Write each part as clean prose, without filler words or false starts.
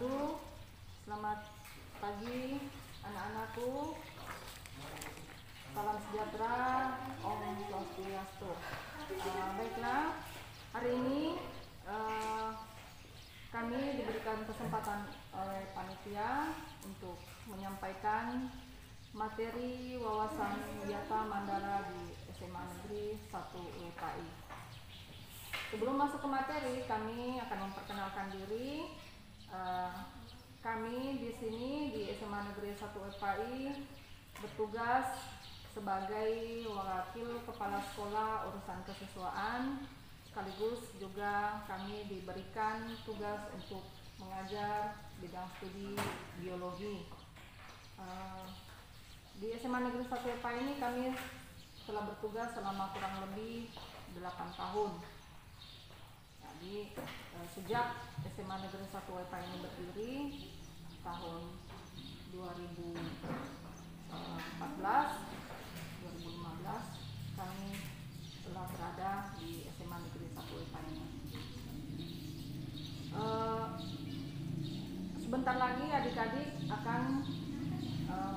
wabarakatuh. Selamat pagi anak-anakku. Salam sejahtera, Om Swastiastu. Baiklah, hari ini kami diberikan kesempatan oleh panitia untuk menyampaikan materi wawasan Yata Mandala di SMA Negeri 1 WKI. Sebelum masuk ke materi, kami akan memperkenalkan diri. Kami di sini di SMA Negeri 1 WKI bertugas sebagai wakil kepala sekolah urusan kesiswaan, sekaligus juga kami diberikan tugas untuk mengajar bidang studi biologi. Di SMA Negeri 1 WKI ini kami telah bertugas selama kurang lebih 8 tahun. Jadi sejak SMA Negeri 1 WKI ini berdiri tahun 2015 kami telah berada di SMA Negeri 1 WKI ini. Sebentar lagi adik-adik akan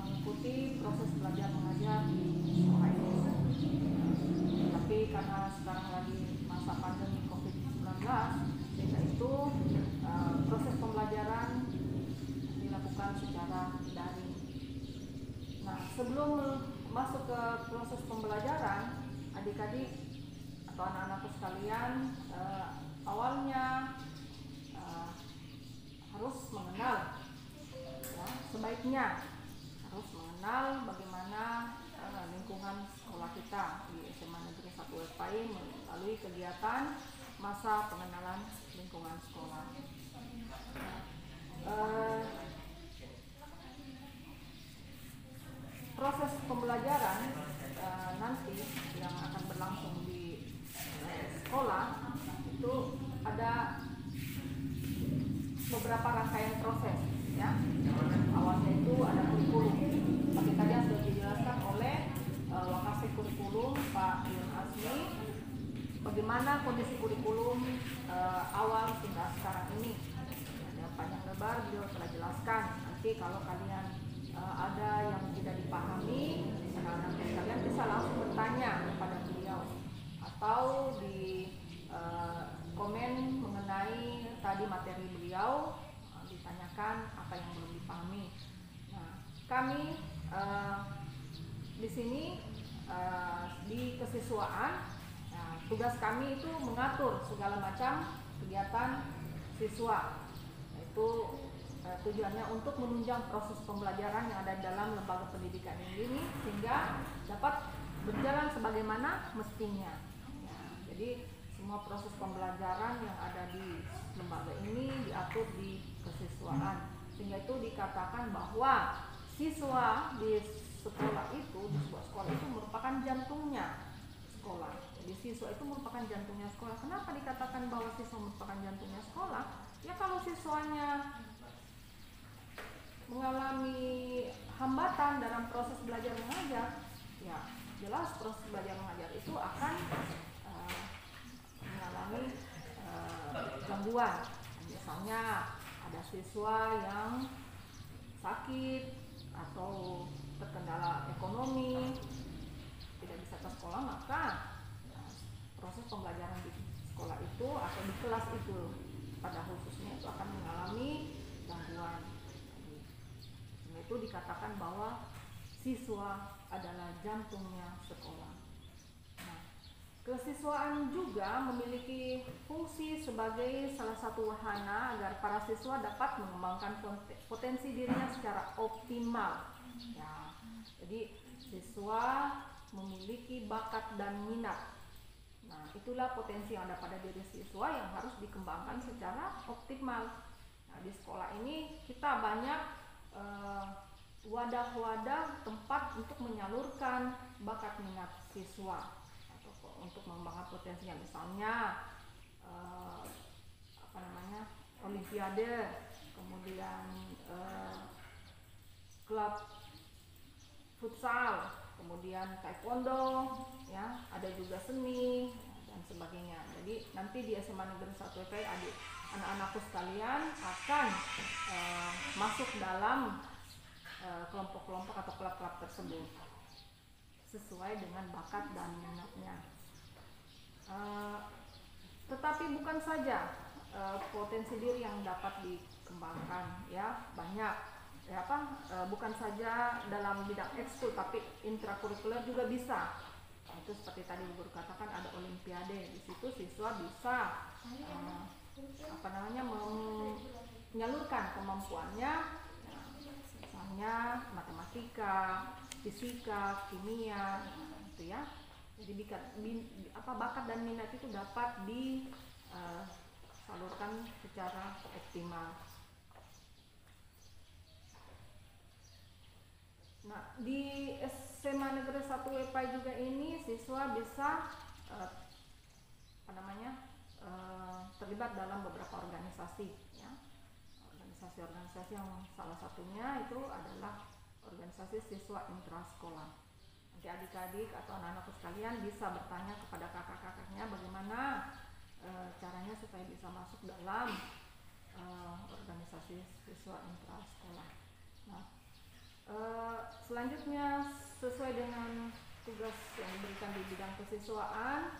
mengikuti proses belajar mengajar di sekolah ini. Tapi karena sekarang lagi masa pandemi COVID-19, sehingga itu proses pembelajaran dilakukan secara daring. Nah, sebelum masuk ke proses pembelajaran, adik-adik atau anak-anakku sekalian, awalnya harus mengenal, ya, sebaiknya harus mengenal bagaimana lingkungan sekolah kita di SMA Negeri 1 WKI melalui kegiatan masa pengenalan lingkungan sekolah. Proses pembelajaran nanti yang akan berlangsung di sekolah itu ada beberapa rangkaian proses, ya. Awalnya itu ada kurikulum. Seperti tadi yang sudah dijelaskan oleh Wakasek Kurikulum Pak Yun Asmi, bagaimana kondisi kurikulum awal hingga sekarang ini. Ya, panjang lebar beliau telah jelaskan. Nanti kalau kalian ada yang tidak dipahami, anak-anak kalian bisa langsung bertanya kepada beliau atau di komen mengenai tadi materi beliau, ditanyakan apa yang belum dipahami. Nah, kami di sini di kesiswaan, tugas kami itu mengatur segala macam kegiatan siswa, yaitu tujuannya untuk menunjang proses pembelajaran yang ada dalam lembaga pendidikan ini sehingga dapat berjalan sebagaimana mestinya. Ya, jadi semua proses pembelajaran yang ada di lembaga ini diatur di kesiswaan, sehingga itu dikatakan bahwa siswa di sekolah itu, di sebuah sekolah itu merupakan jantungnya sekolah. Jadi siswa itu merupakan jantungnya sekolah. Kenapa dikatakan bahwa siswa merupakan jantungnya sekolah? Ya kalau siswanya mengalami hambatan dalam proses belajar mengajar, ya jelas proses belajar mengajar itu akan mengalami gangguan. Misalnya ada siswa yang sakit atau terkendala ekonomi, tidak bisa ke sekolah, maka proses pembelajaran di sekolah itu atau di kelas itu pada khususnya itu akan mengalami gangguan. Itu dikatakan bahwa siswa adalah jantungnya sekolah. Nah, kesiswaan juga memiliki fungsi sebagai salah satu wahana agar para siswa dapat mengembangkan potensi dirinya secara optimal. Ya, jadi siswa memiliki bakat dan minat. Nah, itulah potensi yang ada pada diri siswa yang harus dikembangkan secara optimal. Nah, di sekolah ini kita banyak wadah-wadah tempat untuk menyalurkan bakat minat siswa atau untuk mengembangkan potensinya, misalnya olimpiade, kemudian klub futsal, kemudian taekwondo, ya, ada juga seni dan sebagainya. Jadi nanti di SMA Negeri 1 WKI anak-anakku sekalian akan masuk dalam kelompok-kelompok atau klub-klub tersebut sesuai dengan bakat dan minatnya. Tetapi bukan saja potensi diri yang dapat dikembangkan, ya banyak, ya bukan saja dalam bidang ekskul tapi intrakurikuler juga bisa. Itu seperti tadi guru katakan ada olimpiade, di situ siswa bisa menyalurkan kemampuannya, misalnya matematika, fisika, kimia, gitu ya. Jadi bakat dan minat itu dapat disalurkan secara optimal. Nah, di SMA Negeri 1 WPI juga ini siswa bisa terlibat dalam beberapa organisasi, ya. Organisasi-organisasi yang salah satunya itu adalah organisasi siswa intrasekolah. Nanti adik-adik atau anak-anakku sekalian bisa bertanya kepada kakak-kakaknya bagaimana caranya supaya bisa masuk dalam organisasi siswa intrasekolah. Nah, selanjutnya sesuai dengan tugas yang diberikan di bidang kesiswaan,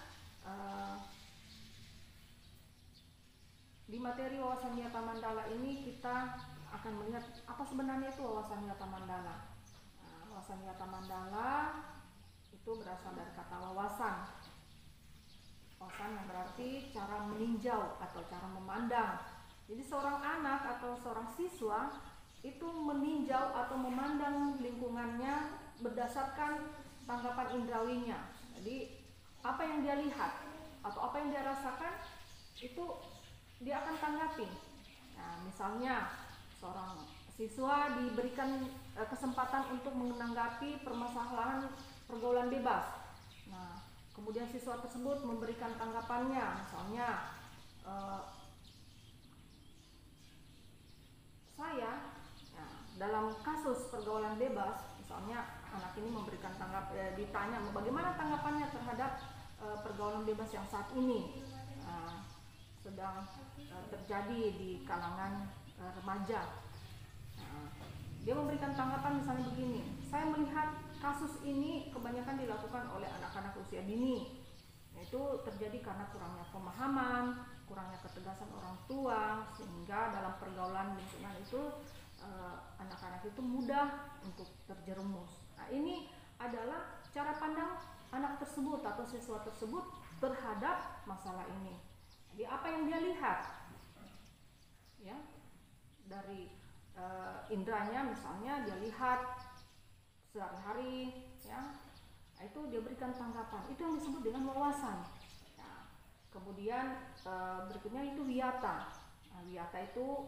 di materi wawasan nyata Mandala ini kita akan melihat apa sebenarnya itu wawasan nyata Mandala. Wawasan nyata Mandala itu berasal dari kata wawasan. Wawasan yang berarti cara meninjau atau cara memandang. Jadi seorang anak atau seorang siswa itu meninjau atau memandang lingkungannya berdasarkan tanggapan indrawinya. Jadi apa yang dia lihat atau apa yang dia rasakan itu dia akan tanggapi. Nah, misalnya seorang siswa diberikan kesempatan untuk menanggapi permasalahan pergaulan bebas. Nah, kemudian siswa tersebut memberikan tanggapannya, misalnya dalam kasus pergaulan bebas, misalnya anak ini memberikan ditanya bagaimana tanggapannya terhadap pergaulan bebas yang saat ini sedang terjadi di kalangan remaja. Dia memberikan tanggapan misalnya begini, saya melihat kasus ini kebanyakan dilakukan oleh anak-anak usia dini, yaitu terjadi karena kurangnya pemahaman, kurangnya ketegasan orang tua, sehingga dalam pergaulan lingkungan itu anak-anak itu mudah untuk terjerumus. Nah, ini adalah cara pandang anak tersebut atau siswa tersebut terhadap masalah ini. Jadi apa yang dia lihat, ya, dari indranya, misalnya dia lihat sehari-hari, ya, itu dia berikan tanggapan. Itu yang disebut dengan wawasan. Nah, kemudian berikutnya itu wiyata. Nah, wiyata itu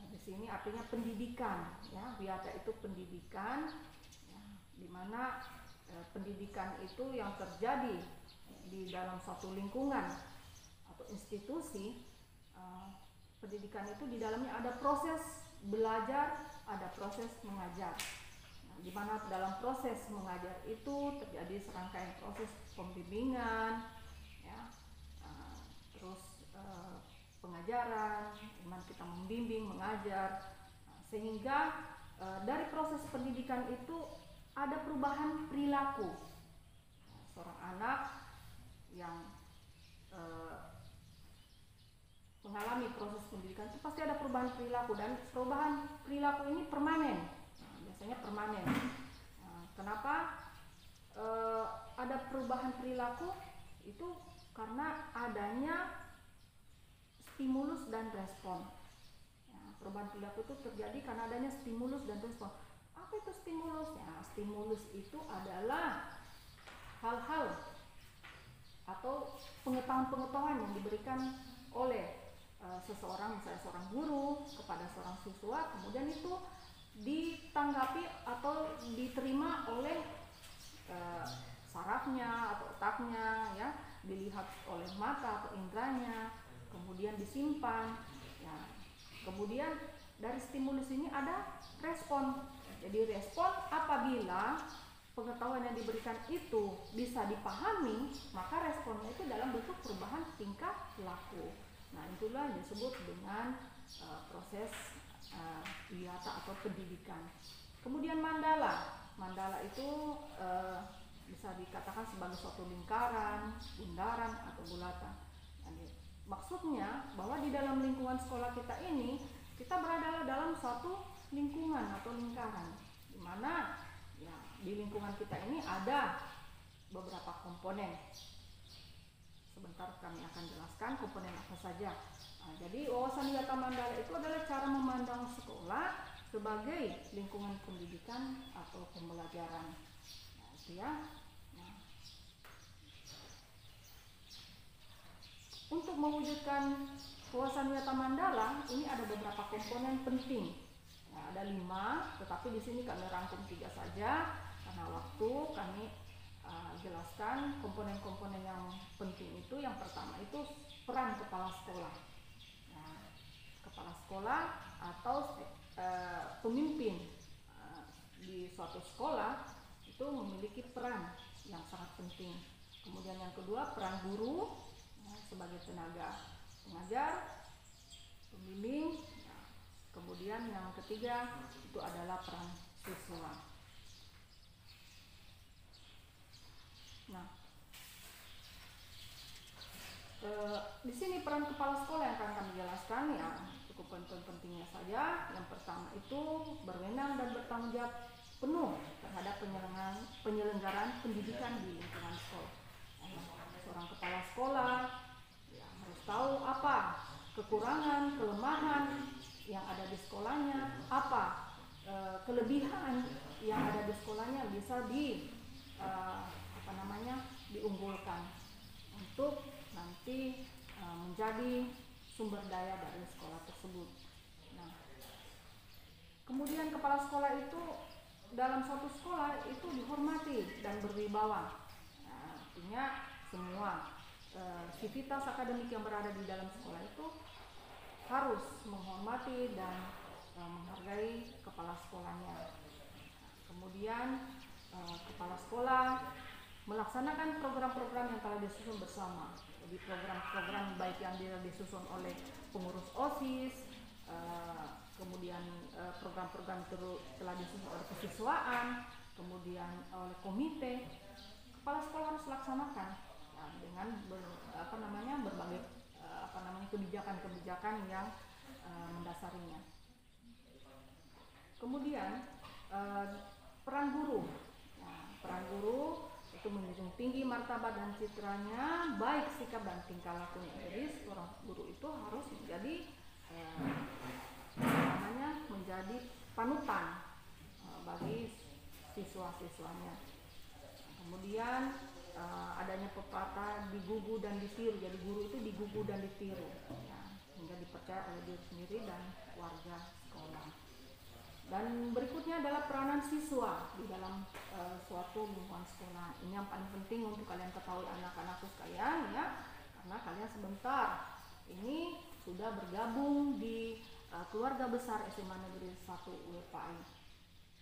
di sini artinya pendidikan, ya. Wiyata itu pendidikan, ya, di mana pendidikan itu yang terjadi di dalam suatu lingkungan atau institusi. Pendidikan itu di dalamnya ada proses belajar, ada proses mengajar. Nah, di mana dalam proses mengajar itu terjadi serangkaian proses pembimbingan, ya, terus pengajaran, di mana kita membimbing, mengajar, sehingga dari proses pendidikan itu ada perubahan perilaku. Seorang anak yang mengalami proses pendidikan itu pasti ada perubahan perilaku, dan perubahan perilaku ini permanen. Nah, biasanya permanen. Kenapa ada perubahan perilaku? Itu karena adanya stimulus dan respon. Ya, perubahan perilaku itu terjadi karena adanya stimulus dan respon. Apa itu stimulus? Ya, stimulus itu adalah hal-hal atau pengetahuan-pengetahuan yang diberikan oleh seseorang, misalnya seorang guru kepada seorang siswa, kemudian itu ditanggapi atau diterima oleh sarafnya atau otaknya, ya, dilihat oleh mata atau indranya, kemudian disimpan, ya. Kemudian dari stimulus ini ada respon. Jadi respon apabila pengetahuan yang diberikan itu bisa dipahami, maka responnya itu dalam bentuk perubahan tingkah laku. Nah, itulah yang disebut dengan proses wiyata atau pendidikan. Kemudian mandala. Mandala itu bisa dikatakan sebagai suatu lingkaran, bundaran, atau bulatan. Jadi, maksudnya bahwa di dalam lingkungan sekolah kita ini, kita berada dalam suatu lingkungan atau lingkaran, di mana ya, di lingkungan kita ini ada beberapa komponen. Sebentar kami akan jelaskan komponen apa saja. Nah, jadi wawasan wiyata mandala itu adalah cara memandang sekolah sebagai lingkungan pendidikan atau pembelajaran. Nah, itu ya. Nah, untuk mewujudkan wawasan wiyata mandala ini ada beberapa komponen penting. Nah, ada 5, tetapi di sini kami rangkum 3 saja karena waktu. Kami jelaskan komponen-komponen yang penting itu. Yang pertama itu peran kepala sekolah. Nah, kepala sekolah atau pemimpin di suatu sekolah itu memiliki peran yang sangat penting. Kemudian yang kedua, peran guru sebagai tenaga pengajar, pembimbing. Kemudian yang ketiga itu adalah peran siswa. Nah, di sini peran kepala sekolah yang akan kami jelaskan ya cukup pentingnya saja. Yang pertama itu berwenang dan bertanggung jawab penuh terhadap penyelenggaraan pendidikan di lingkungan sekolah. Seorang kepala sekolah ya, harus tahu apa kekurangan, kelemahan yang ada di sekolahnya, apa kelebihan yang ada di sekolahnya bisa diunggulkan untuk nanti menjadi sumber daya dari sekolah tersebut. Nah, kemudian kepala sekolah itu dalam suatu sekolah itu dihormati dan berwibawa. Nah, artinya semua sivitas akademik yang berada di dalam sekolah itu harus menghormati dan menghargai kepala sekolahnya. Kemudian kepala sekolah melaksanakan program-program yang telah disusun bersama. Jadi program-program baik yang disusun oleh pengurus OSIS, kemudian program-program telah disusun oleh kesiswaan, kemudian oleh komite, kepala sekolah harus laksanakan ya, dengan berbagai kebijakan-kebijakan yang mendasarinya. Kemudian peran guru. Nah, peran guru itu menjunjung tinggi martabat dan citranya, baik sikap dan tingkah lakunya. Jadi seorang guru itu harus menjadi menjadi panutan bagi siswa-siswanya. Kemudian adanya pepatah digugu dan ditiru. Jadi guru itu digugu dan ditiru ya, hingga dipercaya oleh diri sendiri dan warga sekolah. Dan berikutnya adalah peranan siswa di dalam suatu lingkungan sekolah. Ini yang paling penting untuk kalian ketahui anak-anakku sekalian ya, karena kalian sebentar ini sudah bergabung di keluarga besar SMA Negeri 1 WPI.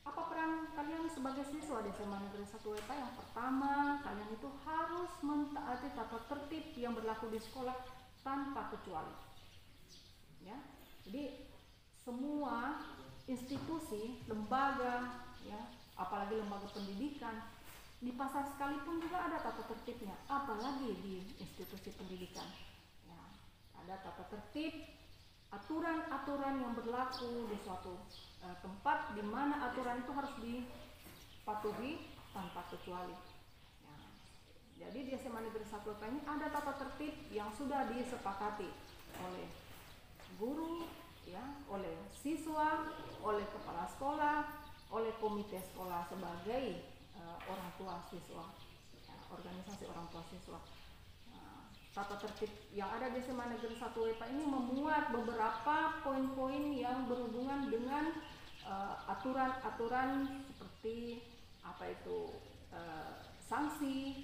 Apa peran kalian sebagai siswa di SMA Negeri 1 WPI? Yang pertama, kalian itu harus mentaati tata tertib yang berlaku di sekolah tanpa kecuali. Ya, jadi semua institusi, lembaga, ya, apalagi lembaga pendidikan, di pasar sekalipun juga ada tata tertibnya, apalagi di institusi pendidikan. Ya, ada tata tertib, aturan-aturan yang berlaku di suatu tempat, di mana aturan itu harus dipatuhi tanpa kecuali. Ya, jadi di SMA Negeri 1 ini ada tata tertib yang sudah disepakati oleh guru, ya, oleh siswa, oleh kepala sekolah, oleh komite sekolah sebagai orang tua siswa, ya, organisasi orang tua siswa. Tata tertib yang ada di SMA Negeri 1 WPI ini memuat beberapa poin-poin yang berhubungan dengan aturan-aturan seperti apa itu sanksi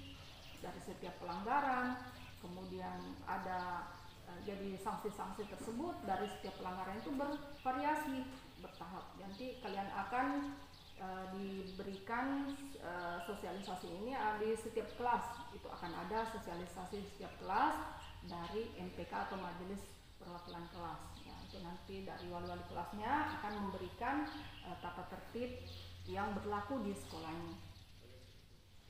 dari setiap pelanggaran, kemudian ada jadi sanksi-sanksi tersebut dari setiap pelanggaran itu bervariasi, bertahap. Nanti kalian akan diberikan sosialisasi ini di setiap kelas. Itu akan ada sosialisasi di setiap kelas dari MPK atau Majelis perwakilan kelas. Ya, itu nanti dari wali-wali kelasnya akan memberikan tata tertib yang berlaku di sekolah ini.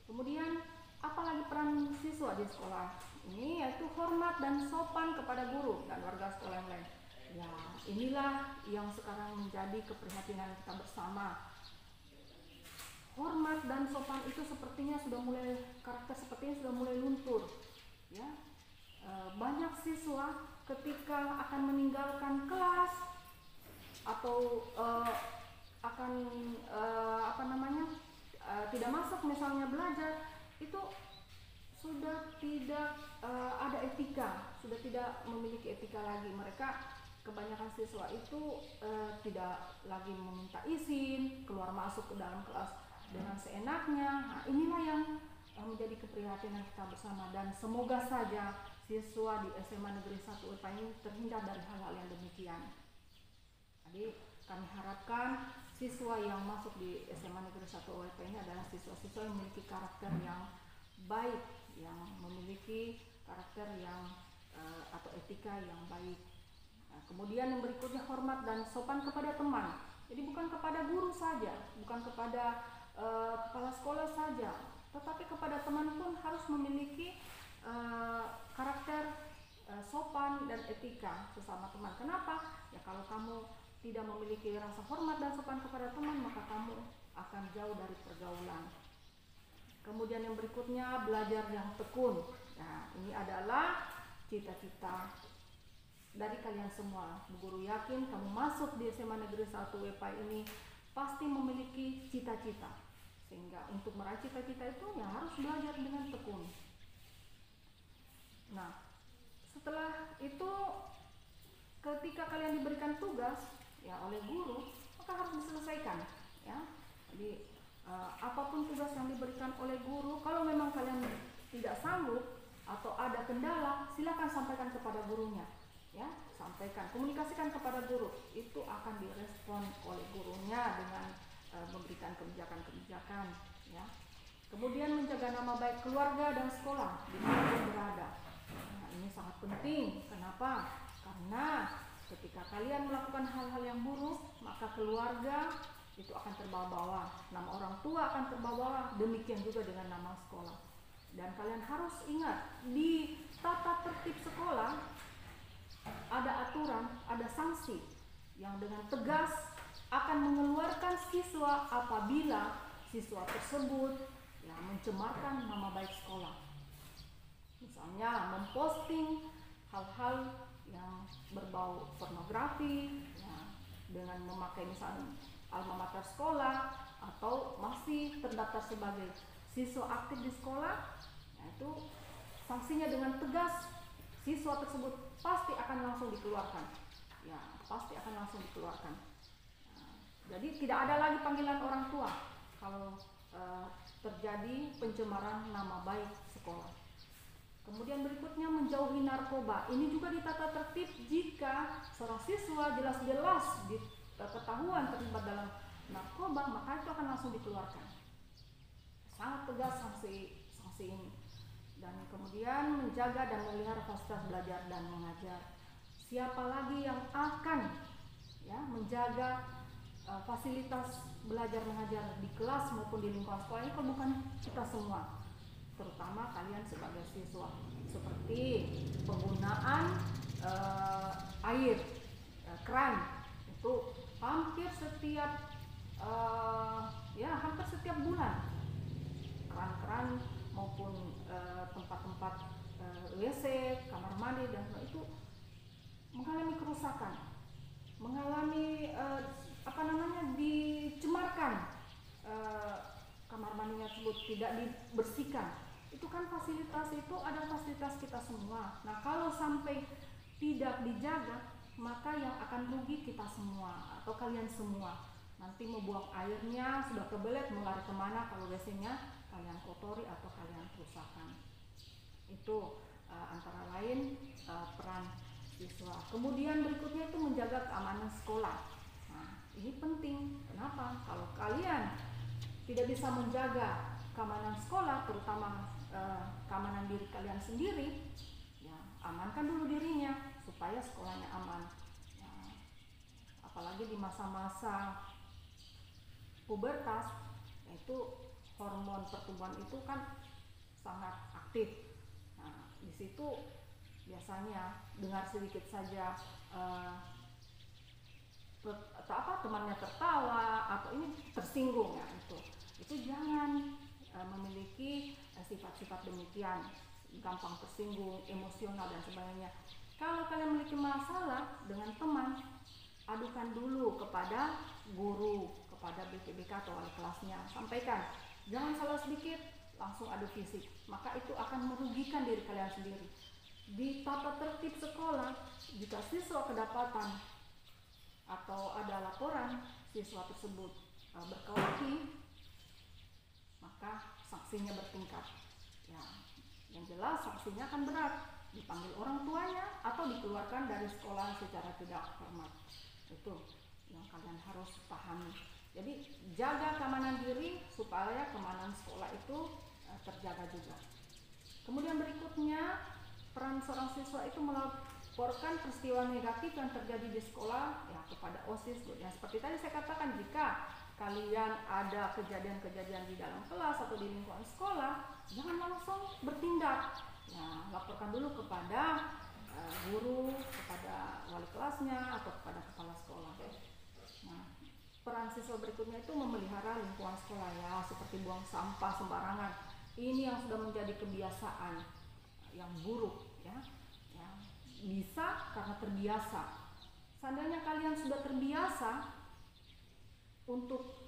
Kemudian apalagi peran siswa di sekolah ini, yaitu hormat dan sopan kepada guru dan warga sekolah yang lain. Ya, inilah yang sekarang menjadi keprihatinan kita bersama. Hormat dan sopan itu sepertinya sudah mulai, karakter sepertinya sudah mulai luntur. Ya, banyak siswa ketika akan meninggalkan kelas atau akan tidak masuk misalnya belajar, itu sudah tidak ada etika, sudah tidak memiliki etika lagi. Mereka, kebanyakan siswa itu tidak lagi meminta izin keluar masuk ke dalam kelas dengan seenaknya. Nah, inilah yang menjadi keprihatinan kita bersama, dan semoga saja siswa di SMA Negeri 1 UEPA ini terhindar dari hal-hal yang demikian. Jadi kami harapkan siswa yang masuk di SMA Negeri 1 UEPA ini adalah siswa-siswa yang memiliki karakter yang baik, yang memiliki karakter yang atau etika yang baik. Nah, kemudian yang berikutnya, hormat dan sopan kepada teman. Jadi bukan kepada guru saja, bukan kepada kepala sekolah saja, tetapi kepada teman pun harus memiliki karakter sopan dan etika sesama teman. Kenapa? Ya, kalau kamu tidak memiliki rasa hormat dan sopan kepada teman, maka kamu akan jauh dari pergaulan. Kemudian yang berikutnya, belajar yang tekun. Nah, ini adalah cita-cita dari kalian semua. Bu Guru yakin kamu masuk di SMA Negeri 1 UEPA ini pasti memiliki cita-cita, sehingga untuk meraih cita-cita itu ya harus belajar dengan tekun. Nah, setelah itu ketika kalian diberikan tugas ya oleh guru, maka harus diselesaikan ya. Jadi apapun tugas yang diberikan oleh guru, kalau memang kalian tidak sanggup atau ada kendala, silakan sampaikan kepada gurunya ya, sampaikan, komunikasikan kepada guru, itu akan direspon oleh gurunya dengan memberikan kebijakan-kebijakan ya. Kemudian menjaga nama baik keluarga dan sekolah di mana pun berada. Nah, ini sangat penting. Kenapa? Karena ketika kalian melakukan hal-hal yang buruk, maka keluarga itu akan terbawa-bawa, nama orang tua akan terbawa-bawa, demikian juga dengan nama sekolah. Dan kalian harus ingat, di tata tertib sekolah ada aturan, ada sanksi yang dengan tegas akan mengeluarkan siswa apabila siswa tersebut ya mencemarkan nama baik sekolah. Misalnya memposting hal-hal yang berbau pornografi ya, dengan memakai misalnya alma mater sekolah, atau masih terdaftar sebagai siswa aktif di sekolah, yaitu sanksinya dengan tegas, siswa tersebut pasti akan langsung dikeluarkan ya, pasti akan langsung dikeluarkan. Nah, jadi tidak ada lagi panggilan orang tua kalau terjadi pencemaran nama baik sekolah. Kemudian berikutnya, menjauhi narkoba. Ini juga ditata tertib jika seorang siswa jelas-jelas ketahuan terlibat dalam narkoba, maka itu akan langsung dikeluarkan. Sangat tegas sanksi ini. Dan kemudian menjaga dan memelihara fasilitas belajar dan mengajar. Siapa lagi yang akan ya menjaga fasilitas belajar mengajar di kelas maupun di lingkungan sekolah ini kalau bukan kita semua, terutama kalian sebagai siswa. Seperti penggunaan air keran, itu hampir setiap bulan keran-keran maupun tempat-tempat WC, kamar mandi dan itu mengalami kerusakan, mengalami dicemarkan, kamar mandinya tersebut tidak dibersihkan. Itu kan fasilitas itu adalah fasilitas kita semua. Nah, kalau sampai tidak dijaga, maka yang akan rugi kita semua atau kalian semua. Nanti mau buang airnya sudah kebelet, mau lari kemana kalau WC-nya kalian kotori atau kalian kerusakan. Itu antara lain peran siswa. Kemudian berikutnya itu menjaga keamanan sekolah. Nah, ini penting. Kenapa? Kalau kalian tidak bisa menjaga keamanan sekolah, terutama keamanan diri kalian sendiri, ya amankan dulu dirinya supaya sekolahnya aman. Nah, apalagi di masa-masa pubertas, yaitu hormon pertumbuhan itu kan sangat aktif. Nah, di situ biasanya dengar sedikit saja temannya tertawa atau ini tersinggung, ya itu jangan memiliki sifat-sifat demikian, gampang tersinggung, emosional dan sebagainya. Kalau kalian memiliki masalah dengan teman, adukan dulu kepada guru, kepada BPBK atau wali kelasnya, sampaikan. Jangan salah sedikit langsung adu fisik, maka itu akan merugikan diri kalian sendiri. Di tata tertib sekolah, jika siswa kedapatan atau ada laporan siswa tersebut berkelahi, maka sanksinya bertingkat. Ya, yang jelas sanksinya akan berat, dipanggil orang tuanya atau dikeluarkan dari sekolah secara tidak hormat. Itu yang kalian harus pahami. Jadi jaga keamanan diri supaya keamanan sekolah itu terjaga juga. Kemudian berikutnya, peran seorang siswa itu melaporkan peristiwa negatif yang terjadi di sekolah ya kepada OSIS. Ya, seperti tadi saya katakan, jika kalian ada kejadian-kejadian di dalam kelas atau di lingkungan sekolah, jangan langsung bertindak. Nah, laporkan dulu kepada guru, kepada wali kelasnya atau kepada kepala sekolah. Nah, peran siswa berikutnya itu memelihara lingkungan sekolah, ya, seperti buang sampah sembarangan. Ini yang sudah menjadi kebiasaan yang buruk, ya. Bisa karena terbiasa. Seandainya kalian sudah terbiasa untuk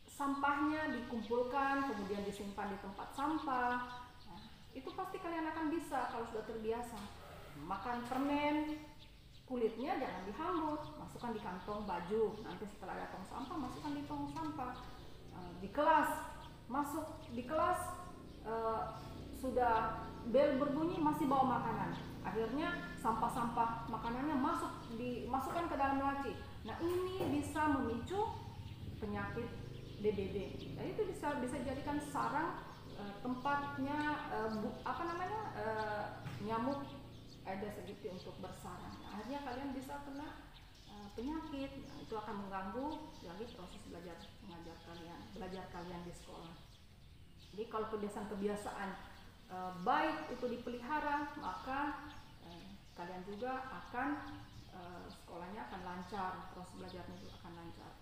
sampahnya dikumpulkan kemudian disimpan di tempat sampah, nah, itu pasti kalian akan bisa kalau sudah terbiasa. Makan permen, kulitnya jangan dihambur, masukkan di kantong baju, nanti setelah ada tong sampah masukkan di tong sampah. Di kelas, masuk di kelas sudah bel berbunyi masih bawa makanan, akhirnya sampah-sampah makanannya dimasukkan ke dalam laci. Nah, ini bisa memicu penyakit DBD. Nah, itu bisa dijadikan sarang tempatnya nyamuk Aedes aegypti untuk bersarang. Nah, akhirnya kalian bisa kena penyakit. Nah, itu akan mengganggu lagi proses belajar kalian di sekolah. Jadi kalau kebiasaan baik itu dipelihara, maka kalian juga akan sekolahnya akan lancar, proses belajarnya juga akan lancar.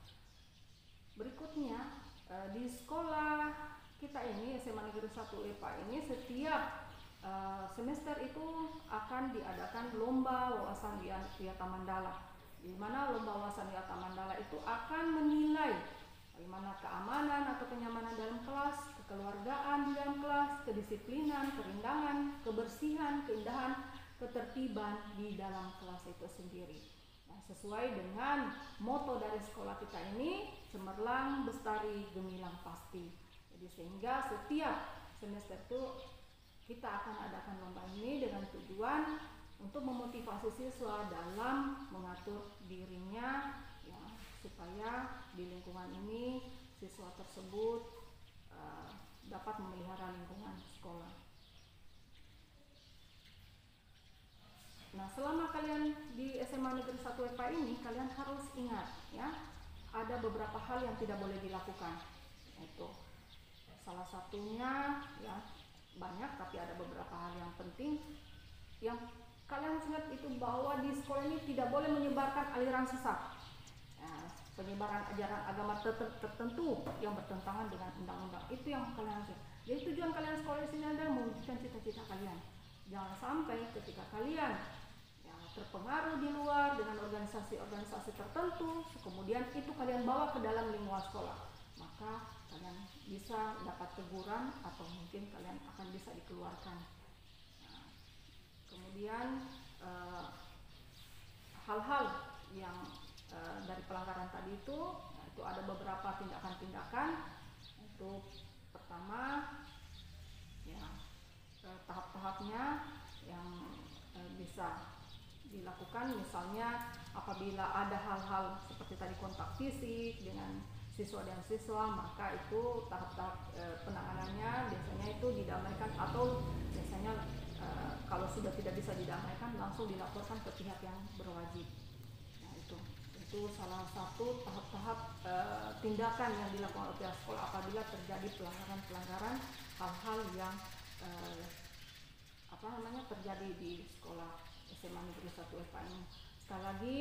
Berikutnya, di sekolah kita ini SMA Negeri 1 EPA ini setiap semester itu akan diadakan lomba wawasan wiyata mandala, di mana lomba wawasan wiyata mandala itu akan menilai bagaimana keamanan atau kenyamanan dalam kelas, kekeluargaan di dalam kelas, kedisiplinan, kerindangan, kebersihan, keindahan, ketertiban di dalam kelas itu sendiri. Nah, sesuai dengan moto dari sekolah kita ini, cemerlang, bestari, gemilang pasti. Jadi sehingga setiap semester itu kita akan adakan lomba ini dengan tujuan untuk memotivasi siswa dalam mengatur dirinya, ya, supaya di lingkungan ini siswa tersebut dapat memelihara lingkungan sekolah. Nah, selama kalian di SMA Negeri 1 EPA ini, kalian harus ingat, ya, ada beberapa hal yang tidak boleh dilakukan. Itu salah satunya, ya, banyak, tapi ada beberapa hal yang penting yang kalian harus ingat, itu bahwa di sekolah ini tidak boleh menyebarkan aliran sesat, penyebaran ajaran agama tertentu yang bertentangan dengan undang-undang. Itu yang kalian harus. Jadi tujuan kalian sekolah di sini adalah mewujudkan cita-cita kalian. Jangan sampai ketika kalian terpengaruh di luar dengan organisasi-organisasi tertentu, kemudian itu kalian bawa ke dalam lingkungan sekolah, maka kalian bisa dapat teguran atau mungkin kalian akan bisa dikeluarkan. Nah, kemudian hal-hal yang dari pelanggaran tadi itu ada beberapa tindakan-tindakan. Itu pertama, ya, tahap-tahapnya yang bisa dilakukan, misalnya apabila ada hal-hal seperti tadi kontak fisik dengan siswa dan siswa, maka itu tahap-tahap penanganannya biasanya itu didamaikan atau biasanya kalau sudah tidak bisa didamaikan langsung dilaporkan ke pihak yang berwajib. Nah, itu salah satu tahap-tahap tindakan yang dilakukan oleh pihak sekolah apabila terjadi pelanggaran hal-hal yang terjadi di sekolah SMA Negeri 1 EPA ini. Sekali lagi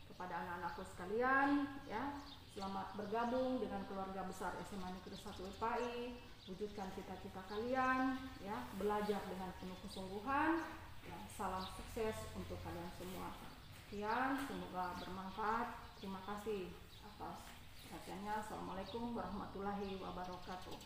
kepada anak-anakku sekalian, ya, selamat bergabung dengan keluarga besar SMA Negeri 1 EPAI. Wujudkan cita-cita kalian, ya, belajar dengan penuh kesungguhan. Ya, salam sukses untuk kalian semua. Sekian, semoga bermanfaat. Terima kasih atas perhatiannya. Assalamualaikum warahmatullahi wabarakatuh.